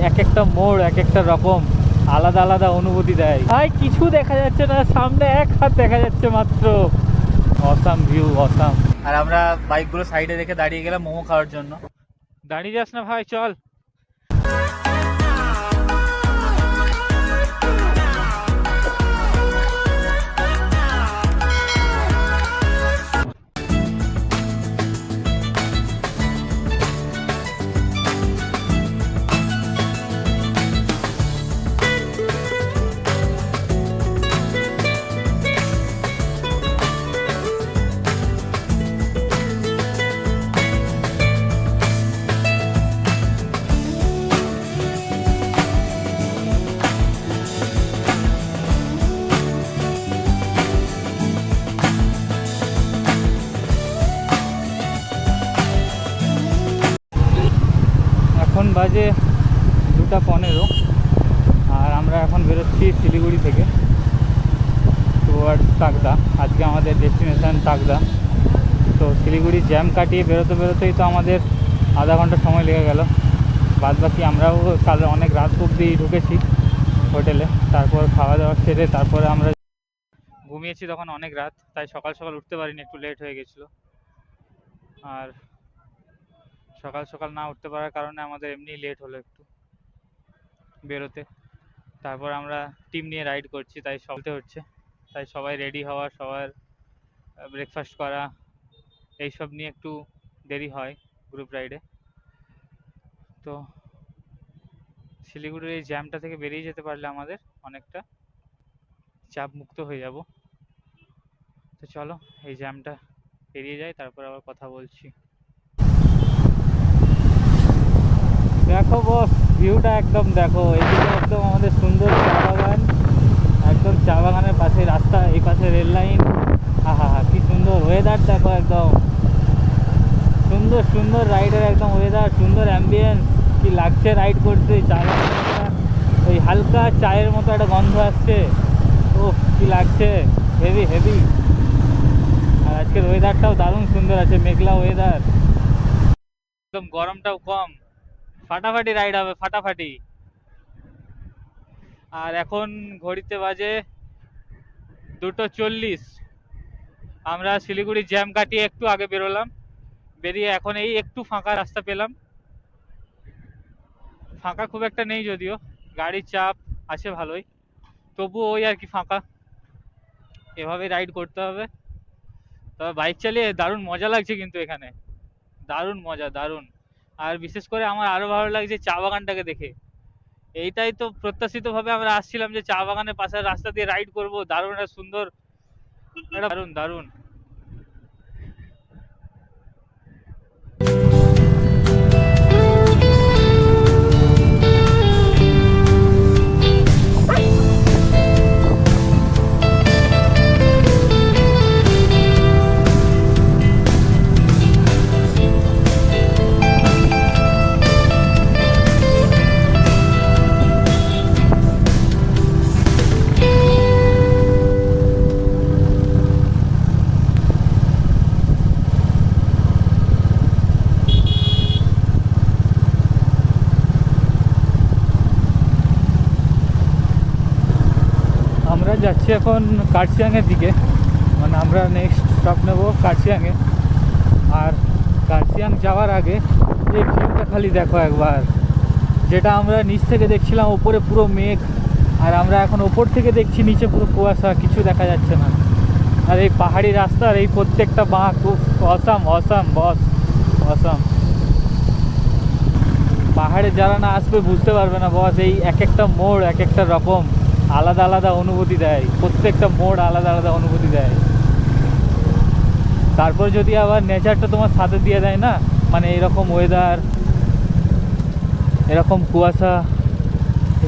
এক একটা মোড় এক একটা রকম আলাদা আলাদা অনুভূতি দেয়। ভাই কিছু দেখা যাচ্ছে না, সামনে এক হাত দেখা যাচ্ছে মাত্র। Awesome view, awesome. আর আমরা বাইকগুলো সাইডে রেখে দাঁড়িয়ে গেলাম মোমো খাওয়ার জন্য। দাঁড়িয়ে যাস না ভাই, চল। এখন বাজে 2:15 আর আমরা এখন বেরোচ্ছি শিলিগুড়ি থেকে টুয়ার্ডস তাকদা। আজকে আমাদের ডেস্টিনেশন তাকদা। তো শিলিগুড়ি জ্যাম কাটিয়ে বেরোতে বেরোতেই তো আমাদের আধা ঘন্টা সময় লেগে গেল। বাদ বাকি আমরাও কাল অনেক রাত অবধি ঢুকেছি হোটেলে, তারপর খাওয়া দাওয়া সেরে তারপরে আমরা ঘুমিয়েছি তখন অনেক রাত, তাই সকাল সকাল উঠতে পারিনি, একটু লেট হয়ে গেছিলো। আর সকাল সকাল না উঠতে পারার কারণে আমাদের এমনি লেট হলো একটু বেরোতে। তারপর আমরা টিম নিয়ে রাইড করছি, তাই চলতে হচ্ছে, তাই সবাই রেডি হওয়া, সবার ব্রেকফাস্ট করা, এইসব নিয়ে একটু দেরি হয় গ্রুপ রাইডে। তো শিলিগুড়ির এই জ্যামটা থেকে বেরিয়ে যেতে পারলে আমাদের অনেকটা চাপ মুক্ত হয়ে যাব। তো চলো এই জ্যামটা পেরিয়ে যাই, তারপর আবার কথা বলছি। দেখো বস, ভিউটা একদম দেখো, এইদিকে একদম আমাদের সুন্দর চা বাগান, একদম চা বাগানের পাশে রাস্তা, এই পাশে রেল লাইন। হা কি সুন্দর ওয়েদার দেখো, একদম সুন্দর সুন্দর রাইডের একদম ওয়েদার, সুন্দর অ্যাম্বিয়েন্স। কি লাগছে রাইড করতে, চা বাগানটা ওই হালকা চায়ের মতো একটা গন্ধ আসছে, ও কি লাগছে, হেভি হেভি। আর আজকের ওয়েদারটাও দারুণ সুন্দর আছে, মেঘলা ওয়েদার, একদম গরমটাও কম, ফাটাফাটি রাইড হবে, ফাটাফাটি। আর এখন ঘড়িতে বাজে 2:40। আমরা শিলিগুড়ি জ্যাম কাটিয়ে একটু আগে বেরোলাম, বেরিয়ে এখন এই একটু ফাঁকা রাস্তা পেলাম। ফাঁকা খুব একটা নেই যদিও, গাড়ির চাপ আছে ভালোই, তবুও ওই আর কি ফাঁকা। এভাবে রাইড করতে হবে। তবে বাইক চালিয়ে দারুণ মজা লাগছে কিন্তু এখানে, দারুণ মজা, দারুণ। আর বিশেষ করে আমার আরো ভালো লাগছে চা বাগানটাকে দেখে। এইটাই তো প্রত্যাশিত ভাবে আমরা আসছিলাম যে চা বাগানের পাশের রাস্তা দিয়ে রাইড করব, দারুণ একটা সুন্দর, একটা দারুণ দারুণ। আমরা যাচ্ছি এখন কার্শিয়াংয়ের দিকে, মানে আমরা নেক্সট স্টপ নেব কার্শিয়াংয়ে। আর কার্শিয়াং যাওয়ার আগে এই ভিউটা খালি দেখো একবার, যেটা আমরা নিচ থেকে দেখছিলাম ওপরে পুরো মেঘ, আর আমরা এখন ওপর থেকে দেখছি নিচে পুরো কুয়াশা, কিছু দেখা যাচ্ছে না। আর এই পাহাড়ি রাস্তার এই প্রত্যেকটা বাঁক, খুব অসাম অসাম বস, অসাম। পাহাড়ে যারা না আসবে বুঝতে পারবে না বস, এই এক একটা মোড় এক একটা রকম আলাদা আলাদা অনুভূতি দেয়, প্রত্যেকটা মোড় আলাদা আলাদা অনুভূতি দেয়। তারপর যদি আবার নেচারটা তোমার সাথে দিয়ে দেয় না, মানে এরকম ওয়েদার, এরকম কুয়াশা,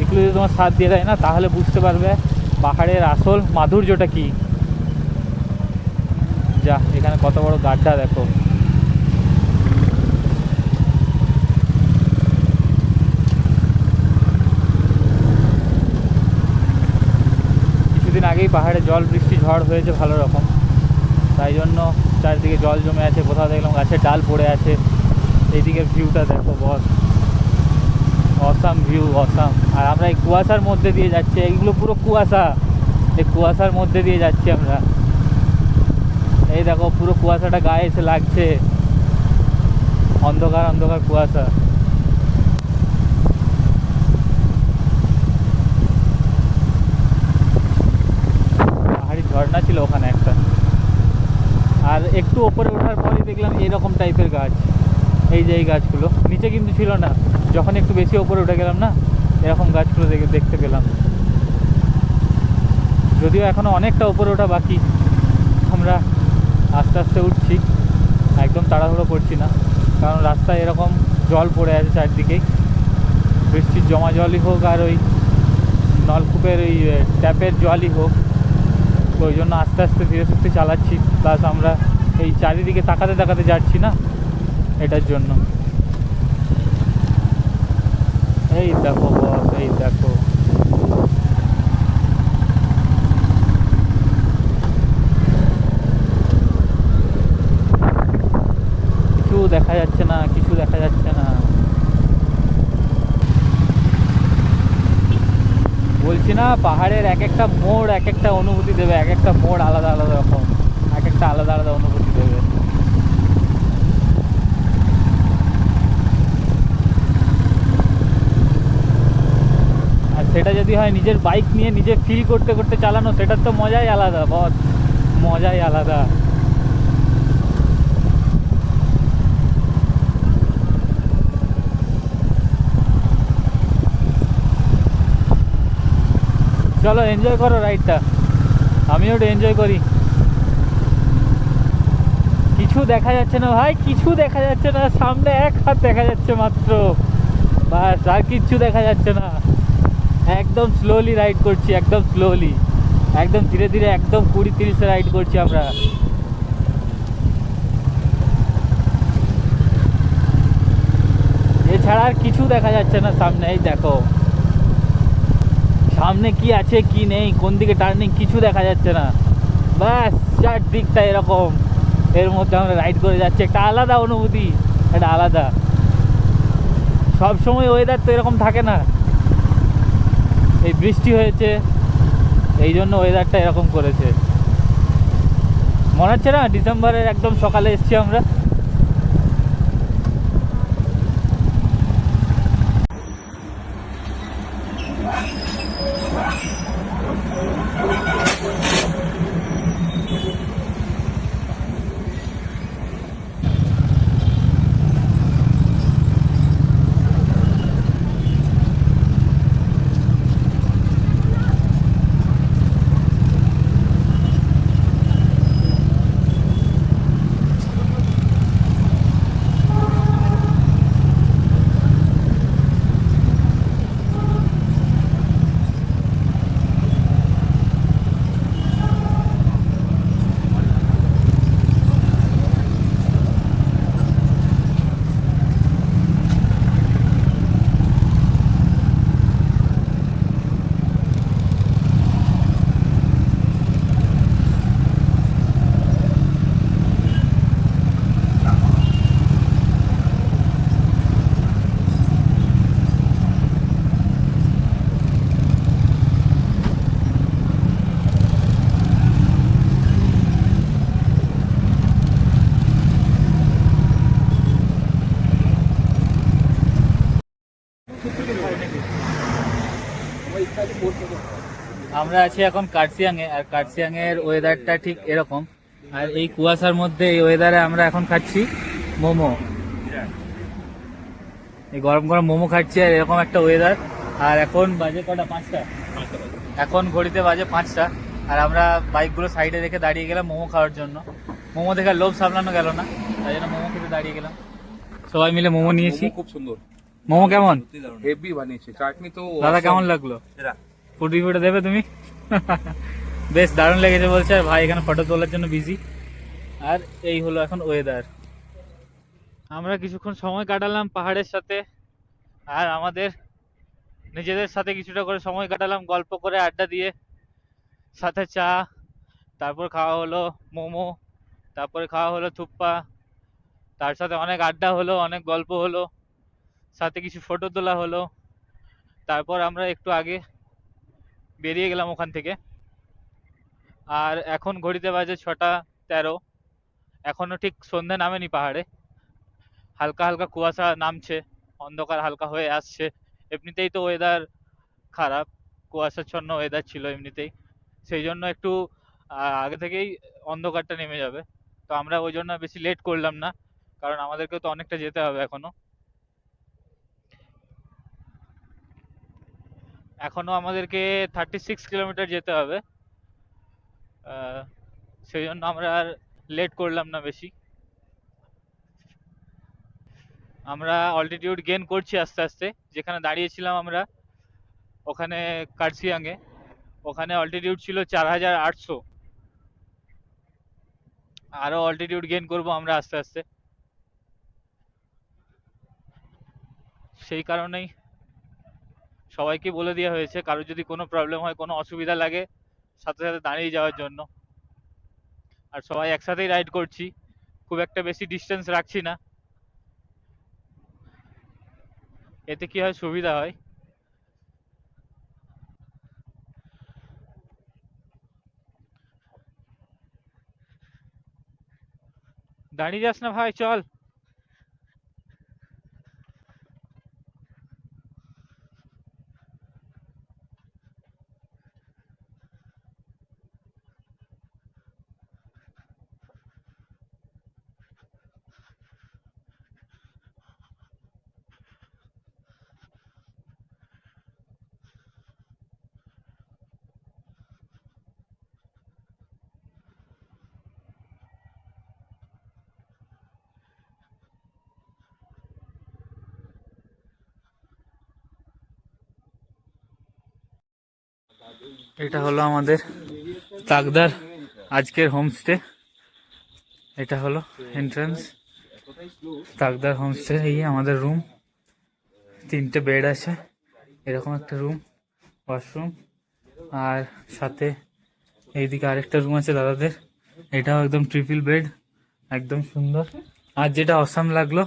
এগুলো যদি তোমার সাথ দিয়ে দেয় না, তাহলে বুঝতে পারবে পাহাড়ের আসল মাধুর্যটা কি। যা এখানে কত বড় গাড্ডা দেখো। কিছুদিন আগেই পাহাড়ে জল বৃষ্টি ঝড় হয়েছে ভালো রকম, তাই জন্য চারিদিকে জল জমে আছে, কোথাও দেখলাম গাছের ডাল পড়ে আছে। এইদিকে ভিউটা দেখো বস, অসাম ভিউ, অসাম। আর আমরা এই কুয়াশার মধ্যে দিয়ে যাচ্ছি, এইগুলো পুরো কুয়াশা, এই কুয়াশার মধ্যে দিয়ে যাচ্ছি আমরা। এই দেখো পুরো কুয়াশাটা গায়ে এসে লাগছে, অন্ধকার অন্ধকার কুয়াশা। পাহাড়ি ঝর্ণা ছিল ওখানে একটা। আর একটু ওপরে ওঠার পরই দেখলাম এরকম টাইপের গাছ, এই যে এই গাছগুলো নিচে কিন্তু ছিল না, যখন একটু বেশি ওপরে উঠে গেলাম না, এরকম গাছগুলো দেখতে পেলাম। যদিও এখনও অনেকটা উপরে ওঠা বাকি, আমরা আস্তে আস্তে উঠছি, একদম তাড়াহুড়ো করছি না, কারণ রাস্তায় এরকম জল পড়ে আছে চারদিকেই, বৃষ্টির জমা জলই হোক আর ওই নলকূপের ওই ট্যাপের জলই হোক, ওই জন্য আস্তে আস্তে ধীরে সুস্থে চালাচ্ছি। প্লাস আমরা এই চারিদিকে তাকাতে তাকাতে যাচ্ছি না, এটার জন্য। এই দেখো বস, এই দেখো, কিছু দেখা যাচ্ছে না, কিছু দেখা যাচ্ছে না। বলছি না, পাহাড়ের এক একটা মোড় এক একটা অনুভূতি দেবে, এক একটা মোড় আলাদা আলাদা রকম, এক একটা আলাদা আলাদা অনুভূতি দেবে। আর সেটা যদি হয় নিজের বাইক নিয়ে নিজে ফিল করতে করতে চালানো, সেটার তো মজাই আলাদা বস, মজাই আলাদা। চলো এনজয় করো রাইডটা, আমিও একটু এনজয় করি। কিছু দেখা যাচ্ছে না ভাই, কিছু দেখা যাচ্ছে না, সামনে এক হাত দেখা যাচ্ছে মাত্র, বাস, আর কিচ্ছু দেখা যাচ্ছে না। একদম স্লোলি রাইড করছি, একদম স্লোলি, একদম ধীরে ধীরে, একদম 20-30-এ রাইড করছি আমরা। এছাড়া আর কিছু দেখা যাচ্ছে না সামনে। এই দেখো সামনে কি আছে কি নেই, কোন দিকে টার্নিং, কিছু দেখা যাচ্ছে না, ব্যাস চারদিকটা এরকম, এর মধ্যে আমরা রাইড করে যাচ্ছি, একটা আলাদা অনুভূতি, একটা আলাদা। সব সময় ওয়েদার তো এরকম থাকে না, এই বৃষ্টি হয়েছে এই জন্য ওয়েদারটা এরকম করেছে। মনে হচ্ছে না ডিসেম্বরের একদম সকালে এসছি আমরা। আমরা আছি এখন কার্শিয়াংয়ে, আর কার্শিয়াংয়ের ওয়েদারটা ঠিক এরকম। আর এই কুয়াশার মধ্যে এই ওয়েদারে আমরা এখন খাচ্ছি মোমো, এই গরম গরম মোমো খাচ্ছি, আর এরকম একটা ওয়েদার। আর এখন বাজে কটা, 5টা, এখন ঘড়িতে বাজে 5টা। আর আমরা বাইকগুলো সাইডে রেখে দাঁড়িয়ে গেলাম মোমো খাওয়ার জন্য। মোমো দেখে লোভ সামলানো গেল না, তাই জন্য মোমো খেতে দাঁড়িয়ে গেলাম, সবাই মিলে মোমো নিয়েছি। খুব সুন্দর মোমো কেমন হেভি বানিয়েছে, চাটনি তো দাদা, কেমন লাগলো? ফুড রিভিউটা দেবে তুমি? বেশ দারুণ লেগেছে বলছে, আর ভাই এখানে ফটো তোলার জন্য বিজি। আর এই হলো এখন ওয়েদার। আমরা কিছুক্ষণ সময় কাটালাম পাহাড়ের সাথে, আর আমাদের নিজেদের সাথে কিছুটা করে সময় কাটালাম গল্প করে, আড্ডা দিয়ে, সাথে চা, তারপর খাওয়া হলো মোমো, তারপরে খাওয়া হলো থুপ্পা, তার সাথে অনেক আড্ডা হলো, অনেক গল্প হলো, সাথে কিছু ফটো তোলা হলো। তারপর আমরা একটু আগে বেরিয়ে গেলাম ওখান থেকে। আর এখন ঘড়িতে বাজে 6টা 13। এখনো ঠিক সন্ধে নামেনি পাহাড়ে, হালকা হালকা কুয়াশা নামছে, অন্ধকার হালকা হয়ে আসছে। এমনিতেই তো ওয়েদার খারাপ, কুয়াশাচ্ছন্ন ওয়েদার ছিল এমনিতেই, সেই জন্য একটু আগে থেকেই অন্ধকারটা নেমে যাবে। তো আমরা ওই জন্য বেশি লেট করলাম না, কারণ আমাদেরকে তো অনেকটা যেতে হবে এখনো। এখনো আমাদেরকে 36 কিলোমিটার যেতে হবে। আহ, সেই জন্য আমরা আর লেট করলাম না বেশি। আমরা অল্টিটিউড গেইন করছি আস্তে আস্তে। যেখানে দাঁড়িয়েছিলাম আমরা ওখানে কার্সিয়াংয়ে, ওখানে অল্টিটিউড ছিল 4800। আরো অল্টিটিউড গেইন করব আমরা আস্তে আস্তে। সেই কারণেই সবাইকে বলে দেওয়া হয়েছে, কারো যদি কোনো প্রবলেম হয়, কোনো অসুবিধা লাগে, সাথে সাথে দাঁড়িয়ে যাওয়ার জন্য। আর সবাই একসাথেই রাইড করছি, খুব একটা বেশি ডিস্টেন্স রাখছি না, এতে কি হয় সুবিধা হয়। দাঁড়িয়ে যাস না ভাই, চল। এটা হলো আমাদের তাকদার আজকের হোমস্টে। এটা হলো এন্ট্রান্স, তাকদার হোমস্টে। এই আমাদের রুম, 3টে বেড আছে, এরকম একটা রুম, ওয়াশরুম, আর সাথে এইদিকে আরেকটা রুম আছে দাদাদের। এটাও একদম ট্রিপল বেড, একদম সুন্দর। আর যেটা অসাম লাগলো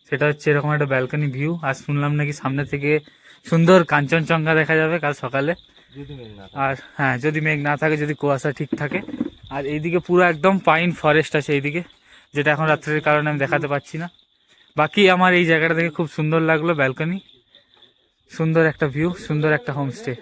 সেটা হচ্ছে এরকম একটা ব্যালকনি ভিউ। আর শুনলাম নাকি সামনে থেকে সুন্দর কাঞ্চনজঙ্ঘা দেখা যাবে কাল সকালে। আর হ্যাঁ, যদি মেঘ না থাকে, যদি কুয়াশা ঠিক থাকে। আর এইদিকে পুরো একদম পাইন ফরেস্ট আছে এইদিকে, যেটা এখন রাত্রের কারণে আমি দেখাতে পাচ্ছি না। বাকি আমার এই জায়গাটা থেকে খুব সুন্দর লাগলো, ব্যালকনি, সুন্দর একটা ভিউ, সুন্দর একটা হোমস্টে।